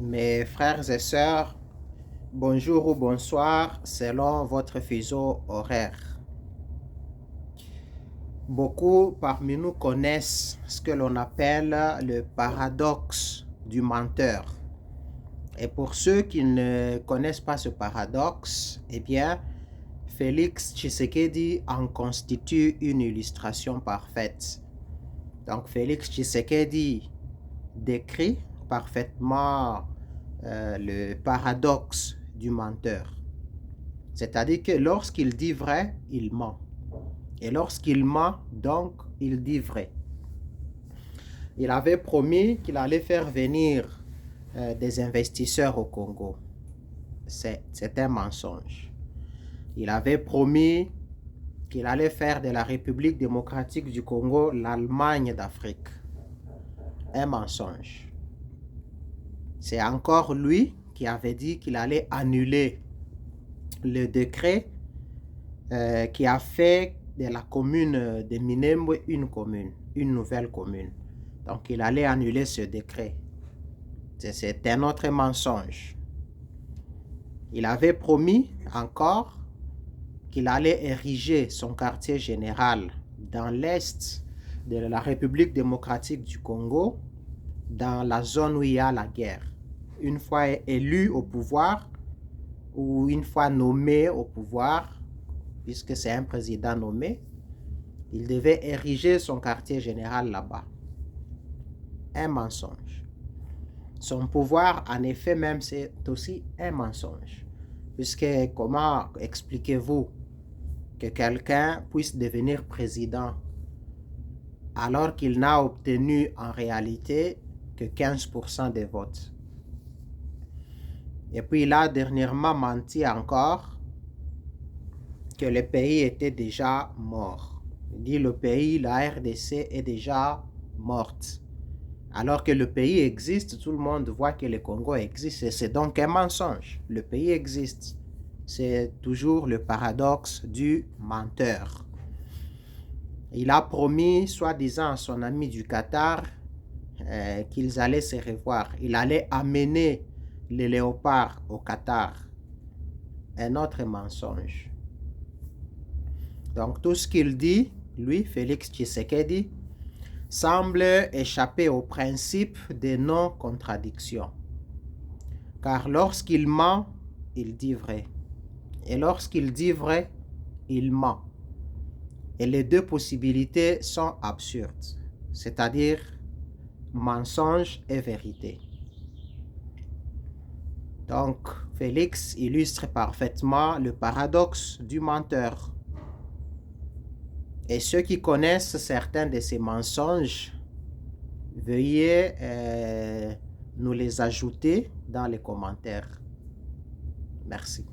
Mes frères et sœurs, bonjour ou bonsoir selon votre fuseau horaire. Beaucoup parmi nous connaissent ce que l'on appelle le paradoxe du menteur. Et pour ceux qui ne connaissent pas ce paradoxe, eh bien, Félix Tshisekedi en constitue une illustration parfaite. Donc, Félix Tshisekedi décrit parfaitement le paradoxe du menteur. C'est-à-dire que lorsqu'il dit vrai, il ment. Et lorsqu'il ment, donc, il dit vrai. Il avait promis qu'il allait faire venir des investisseurs au Congo. C'est un mensonge. Il avait promis qu'il allait faire de la République démocratique du Congo l'Allemagne d'Afrique. Un mensonge. C'est encore lui qui avait dit qu'il allait annuler le décret qui a fait de la commune de Minembwe une nouvelle commune. Donc il allait annuler ce décret. C'est un autre mensonge. Il avait promis encore qu'il allait ériger son quartier général dans l'est de la République démocratique du Congo, dans la zone où il y a la guerre. Une fois élu au pouvoir, ou une fois nommé au pouvoir, puisque c'est un président nommé, il devait ériger son quartier général là-bas. Un mensonge. Son pouvoir, en effet, même, c'est aussi un mensonge. Puisque comment expliquez-vous que quelqu'un puisse devenir président alors qu'il n'a obtenu en réalité que 15% des votes? Et puis il a dernièrement menti encore que le pays était déjà mort. Il dit le pays, la RDC est déjà morte. Alors que le pays existe, tout le monde voit que le Congo existe. C'est donc un mensonge. Le pays existe. C'est toujours le paradoxe du menteur. Il a promis, soi-disant, à son ami du Qatar qu'ils allaient se revoir. Il allait amener les léopards au Qatar. Un autre mensonge. Donc tout ce qu'il dit, lui, Félix Tshisekedi, semble échapper au principe des non-contradictions. Car lorsqu'il ment, il dit vrai. Et lorsqu'il dit vrai, il ment. Et les deux possibilités sont absurdes, c'est-à-dire mensonge et vérité. Donc, Félix illustre parfaitement le paradoxe du menteur. Et ceux qui connaissent certains de ces mensonges, veuillez nous les ajouter dans les commentaires. Merci.